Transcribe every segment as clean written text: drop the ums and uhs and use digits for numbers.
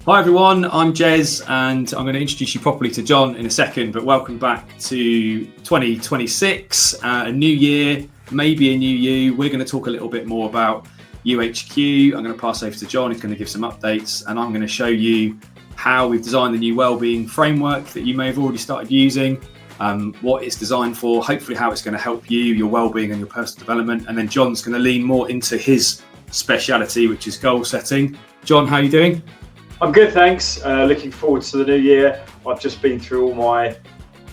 Hi everyone, I'm Jez and I'm going to introduce you properly to Jon in a second, but welcome back to 2026, a new year, maybe a new you. We're going to talk a little bit more about youHQ. I'm going to pass over to Jon, who's going to give some updates, and I'm going to show you how we've designed the new wellbeing framework that you may have already started using, what it's designed for, hopefully how it's going to help you, your wellbeing and your personal development. And then Jon's going to lean more into his speciality, which is goal setting. Jon, how are you doing? I'm good, thanks. Looking forward to the new year. I've just been through all my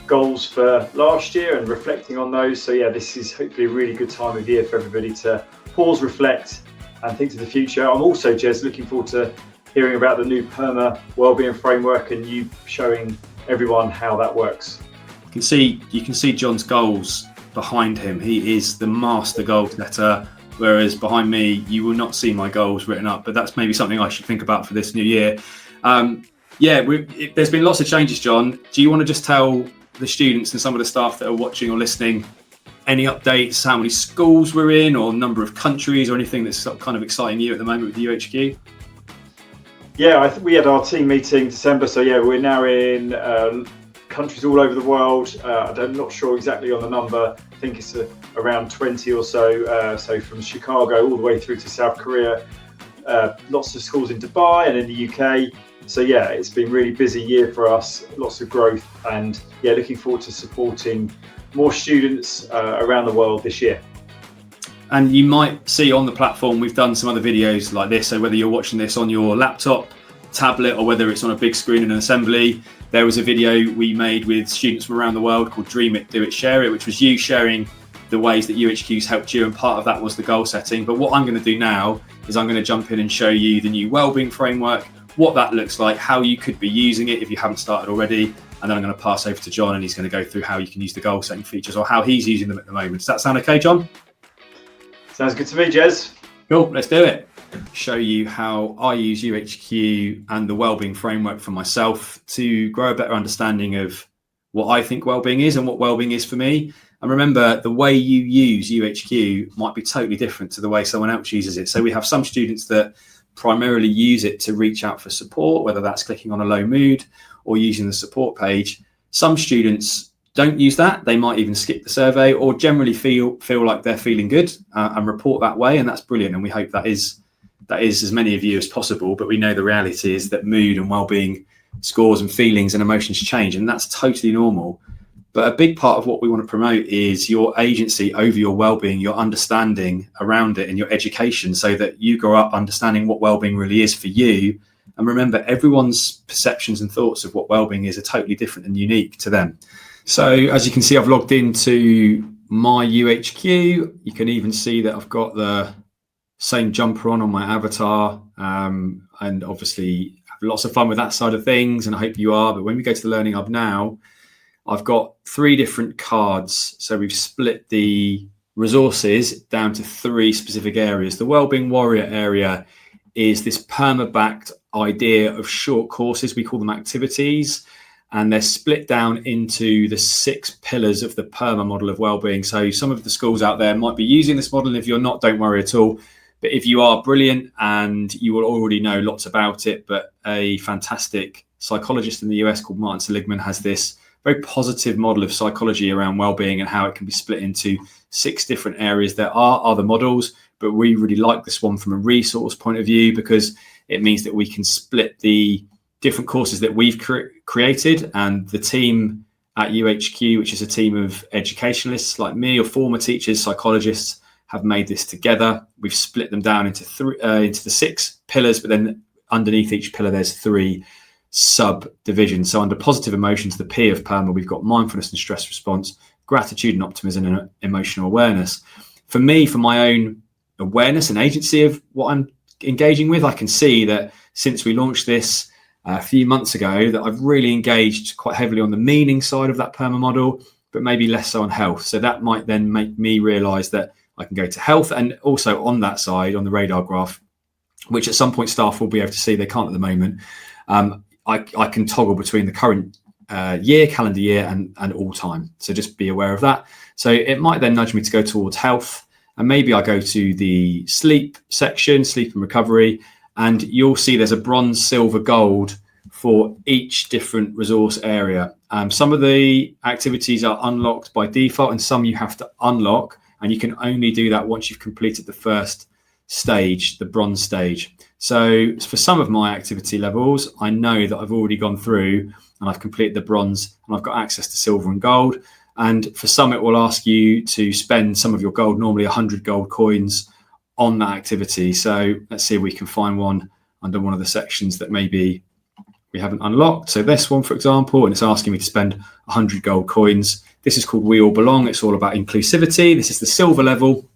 goals for last year and reflecting on those. So yeah, this is hopefully a really good time of year for everybody to pause, reflect and think to the future. I'm also, Jez, looking forward to hearing about the new PERMA wellbeing framework and you showing everyone how that works. You can see Jon's goals behind him. He is the master goal setter. Whereas behind me, you will not see my goals written up, but that's maybe something I should think about for this new year. There's been lots of changes, Jon. Do you want to just tell the students and some of the staff that are watching or listening any updates, how many schools we're in or number of countries or anything that's kind of exciting you at the moment with youHQ? Yeah, we had our team meeting December. So yeah, we're now in countries all over the world. I'm not sure exactly on the number. I think it's around 20 or so. So from Chicago all the way through to South Korea. Lots of schools in Dubai and in the UK. So yeah, it's been a really busy year for us. Lots of growth and yeah, looking forward to supporting more students around the world this year. And you might see on the platform, we've done some other videos like this. So whether you're watching this on your laptop, tablet, or whether it's on a big screen in an assembly, there was a video we made with students from around the world called Dream It, Do It, Share It, which was you sharing the ways that youHQ's helped you, and part of that was the goal setting. But what I'm going to do now is I'm going to jump in and show you the new wellbeing framework, what that looks like, how you could be using it if you haven't started already, and then I'm going to pass over to Jon and he's going to go through how you can use the goal setting features or how he's using them at the moment. Does that sound okay, Jon? Sounds good to me, Jez. Cool, let's do it. Show you how I use youHQ and the wellbeing framework for myself to grow a better understanding of what I think wellbeing is and what wellbeing is for me. And remember, the way you use youHQ might be totally different to the way someone else uses it. So we have some students that primarily use it to reach out for support, whether that's clicking on a low mood or using the support page. Some students don't use that. They might even skip the survey or generally feel like they're feeling good and report that way. And that's brilliant. And we hope that is as many of you as possible. But we know the reality is that mood and well-being scores and feelings and emotions change, and that's totally normal. But a big part of what we want to promote is your agency over your well-being, your understanding around it and your education, so that you grow up understanding what well-being really is for you. And remember, everyone's perceptions and thoughts of what well-being is are totally different and unique to them. So as you can see, I've logged into my youHQ. You can even see that I've got the same jumper on my avatar, and obviously have lots of fun with that side of things, and I hope you are. But when we go to the Learning Hub now, I've got 3 different cards. So we've split the resources down to 3 specific areas. The Wellbeing Warrior area is this PERMA-backed idea of short courses. We call them activities, and they're split down into the 6 pillars of the PERMA model of wellbeing. So some of the schools out there might be using this model. If you're not, don't worry at all. But if you are, brilliant, and you will already know lots about it. But a fantastic psychologist in the US called Martin Seligman has this very positive model of psychology around wellbeing and how it can be split into 6 different areas. There are other models, but we really like this one from a resource point of view because it means that we can split the different courses that we've created, and the team at youHQ, which is a team of educationalists like me or former teachers, psychologists, have made this together. We've split them down into the 6 pillars, but then underneath each pillar, there's 3 subdivisions. So under positive emotions, the P of PERMA, we've got mindfulness and stress response, gratitude and optimism, and emotional awareness. For me, for my own awareness and agency of what I'm engaging with, I can see that since we launched this a few months ago, that I've really engaged quite heavily on the meaning side of that PERMA model, but maybe less so on health. So that might then make me realize that I can go to health, and also on that side, on the radar graph, which at some point staff will be able to see, they can't at the moment, I can toggle between the current calendar year and all time. So just be aware of that. So it might then nudge me to go towards health, and maybe I go to the sleep section, sleep and recovery, and you'll see there's a bronze, silver, gold for each different resource area. Some of the activities are unlocked by default, and some you have to unlock, and you can only do that once you've completed the first stage, the bronze stage. So for some of my activity levels, I know that I've already gone through and I've completed the bronze and I've got access to silver and gold. And for some, it will ask you to spend some of your gold, normally 100 gold coins, on that activity. So let's see if we can find one under one of the sections that maybe we haven't unlocked. So this one, for example, and it's asking me to spend 100 gold coins. This is called We All Belong. It's all about inclusivity. This is the silver level.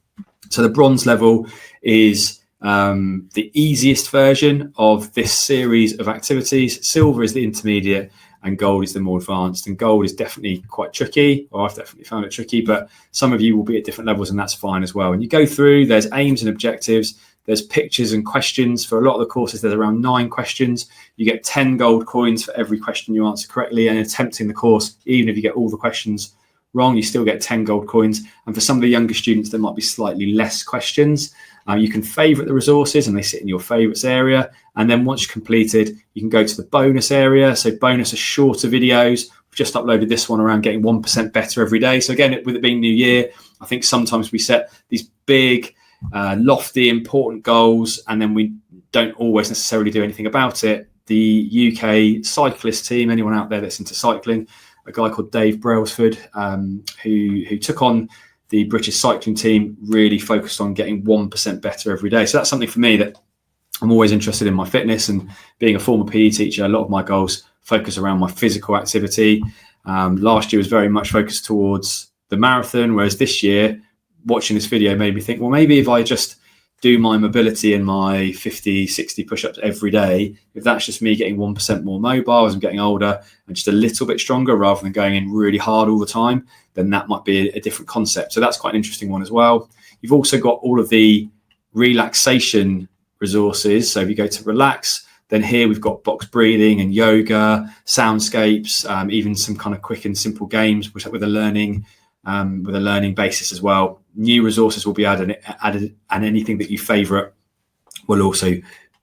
So the bronze level is the easiest version of this series of activities. Silver is the intermediate and gold is the more advanced. And gold is definitely quite tricky, or I've definitely found it tricky, but some of you will be at different levels and that's fine as well. And you go through, there's aims and objectives, there's pictures and questions. For a lot of the courses, there's around 9 questions. You get 10 gold coins for every question you answer correctly, and attempting the course, even if you get all the questions wrong, you still get 10 gold coins. And for some of the younger students, there might be slightly less questions. You can favorite the resources and they sit in your favorites area. And then once you're completed, you can go to the bonus area. So bonus are shorter videos. We've just uploaded this one around getting 1% better every day. So again, with it being New Year, I think sometimes we set these big, lofty, important goals, and then we don't always necessarily do anything about it. The UK cyclist team, anyone out there that's into cycling, a guy called Dave Brailsford, who took on the British cycling team, really focused on getting 1% better every day. So that's something for me that I'm always interested in my fitness, and being a former PE teacher, a lot of my goals focus around my physical activity. Last year was very much focused towards the marathon, whereas this year, watching this video made me think, well, maybe if I just do my mobility and my 50, 60 push-ups every day, if that's just me getting 1% more mobile as I'm getting older and just a little bit stronger rather than going in really hard all the time, then that might be a different concept. So that's quite an interesting one as well. You've also got all of the relaxation resources. So if you go to relax, then here we've got box breathing and yoga, soundscapes, even some kind of quick and simple games with a learning basis as well. New resources will be added, and anything that you favorite will also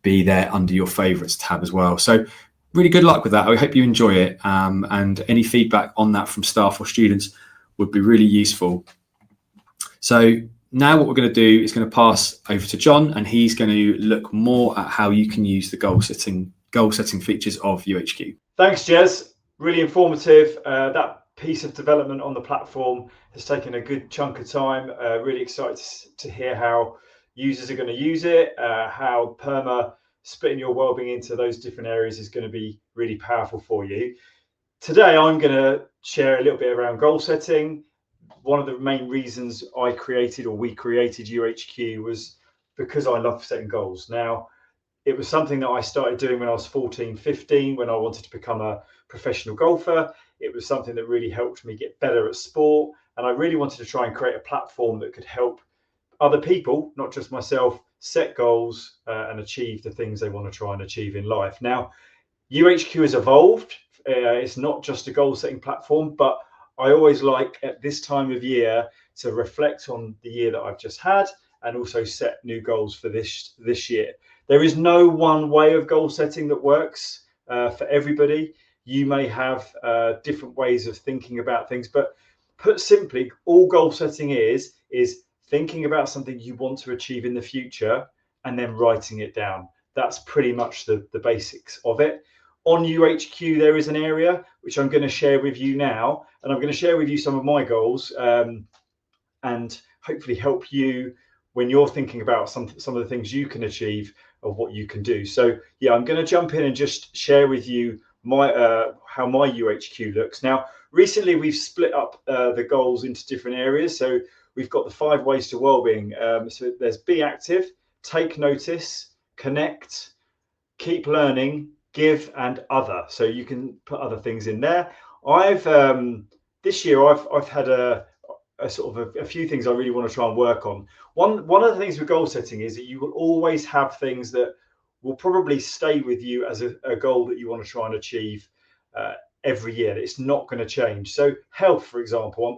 be there under your favorites tab as well. So really good luck with that. I hope you enjoy it, and any feedback on that from staff or students would be really useful. So now what we're going to do is going to pass over to Jon, and he's going to look more at how you can use the goal setting features of youHQ. Thanks, Jez. Really informative. That piece of development on the platform has taken a good chunk of time. Really excited to hear how users are going to use it, how perma splitting your wellbeing into those different areas is going to be really powerful for you. Today, I'm going to share a little bit around goal setting. One of the main reasons we created youHQ was because I love setting goals. Now, it was something that I started doing when I was 14, 15, when I wanted to become a professional golfer. It was something that really helped me get better at sport. And I really wanted to try and create a platform that could help other people, not just myself, set goals and achieve the things they want to try and achieve in life. Now, youHQ has evolved. It's not just a goal setting platform, but I always like at this time of year to reflect on the year that I've just had and also set new goals for this year. There is no one way of goal setting that works for everybody. You may have different ways of thinking about things, but put simply, all goal setting is thinking about something you want to achieve in the future and then writing it down. That's pretty much the basics of it. On youHQ, there is an area which I'm going to share with you now, and I'm going to share with you some of my goals and hopefully help you when you're thinking about some of the things you can achieve of what you can do. So yeah, I'm going to jump in and just share with you how my youHQ looks. Now, recently we've split up the goals into different areas. So we've got the 5 ways to wellbeing. So there's be active, take notice, connect, keep learning, give, and other. So you can put other things in there. I've this year I've had a sort of a few things I really want to try and work on. One of the things with goal setting is that you will always have things that will probably stay with you as a goal that you want to try and achieve every year. It's not going to change. So health, for example, I'm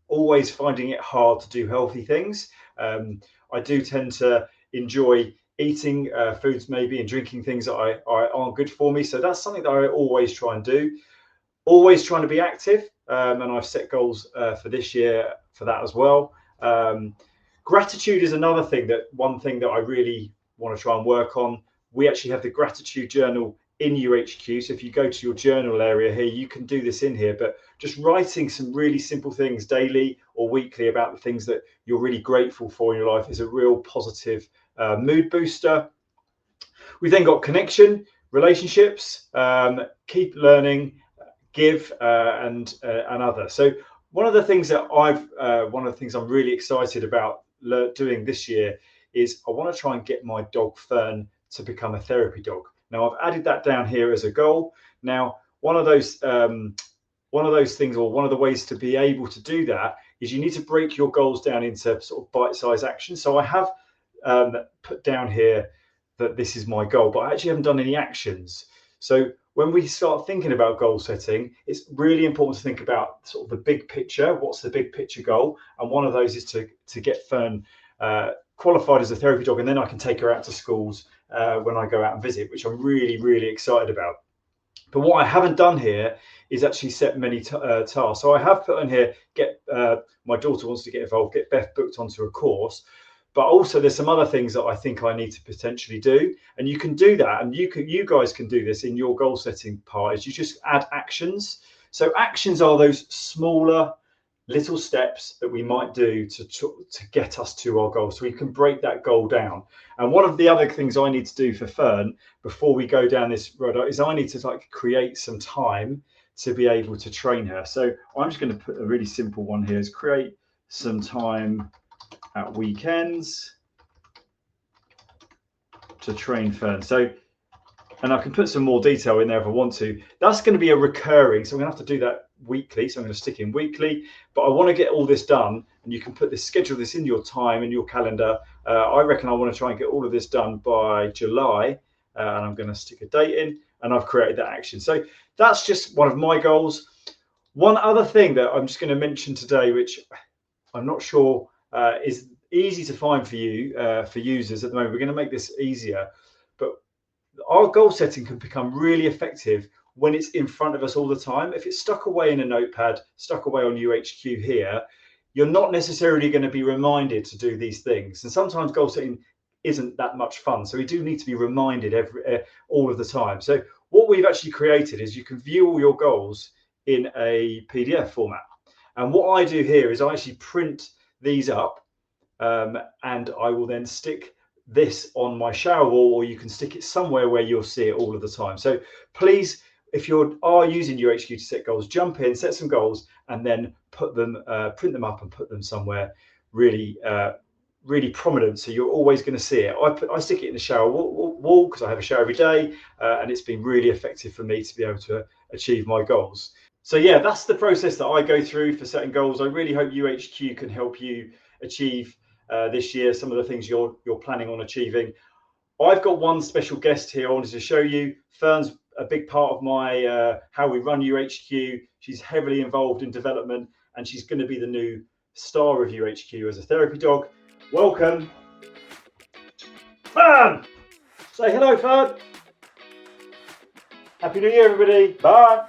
always finding it hard to do healthy things. I do tend to enjoy eating foods maybe and drinking things that aren't good for me. So that's something that I always try and do. Always trying to be active, and I've set goals for this year for that as well. Gratitude is another thing, one thing that I really want to try and work on. We actually have the gratitude journal in youHQ. So if you go to your journal area here, you can do this in here, but just writing some really simple things daily or weekly about the things that you're really grateful for in your life is a real positive mood booster. We've then got connection, relationships, keep learning, give, and other. So one of the things that I'm really excited about doing this year is I want to try and get my dog Fern to become a therapy dog. Now I've added that down here as a goal. Now one of those things, or one of the ways to be able to do that, is you need to break your goals down into sort of bite-sized actions. So I have put down here that this is my goal, but I actually haven't done any actions. So when we start thinking about goal setting, it's really important to think about sort of the big picture. What's the big picture goal? And one of those is to get Fern qualified as a therapy dog, and then I can take her out to schools when I go out and visit, which I'm really, really excited about. But what I haven't done here is actually set many tasks. So I have put in here, my daughter wants to get involved, get Beth booked onto a course. But also there's some other things that I think I need to potentially do, and you can do that, and you guys can do this in your goal setting part, is you just add actions. So actions are those smaller little steps that we might do to get us to our goal, so we can break that goal down. And one of the other things I need to do for Fern before we go down this road is I need to create some time to be able to train her. So I'm just going to put a really simple one here, is create some time at weekends to train Fern. So, and I can put some more detail in there if I want to. That's going to be a recurring, so I'm going to have to do that weekly. So I'm going to stick in weekly, but I want to get all this done, and you can schedule this in your time, in your calendar. I reckon I want to try and get all of this done by July, and I'm going to stick a date in, and I've created that action. So that's just one of my goals. One other thing that I'm just going to mention today, which I'm not sure is easy to find for you, for users at the moment. We're going to make this easier, but our goal setting can become really effective when it's in front of us all the time. If it's stuck away in a notepad, stuck away on youHQ here, you're not necessarily going to be reminded to do these things. And sometimes goal setting isn't that much fun, so we do need to be reminded all of the time. So what we've actually created is you can view all your goals in a PDF format. And what I do here is I actually print these up, and I will then stick this on my shower wall, or you can stick it somewhere where you'll see it all of the time. So please, if you are using youHQ to set goals, jump in, set some goals, and then put them, print them up and put them somewhere really, really prominent, so you're always going to see it. I stick it in the shower wall because I have a shower every day, and it's been really effective for me to be able to achieve my goals. So yeah, that's the process that I go through for setting goals. I really hope youHQ can help you achieve this year some of the things you're planning on achieving. I've got one special guest here I wanted to show you. Fern's a big part of my how we run youHQ. She's heavily involved in development, and she's going to be the new star of youHQ as a therapy dog. Welcome, Fern. Say hello, Fern. Happy New Year, everybody. Bye.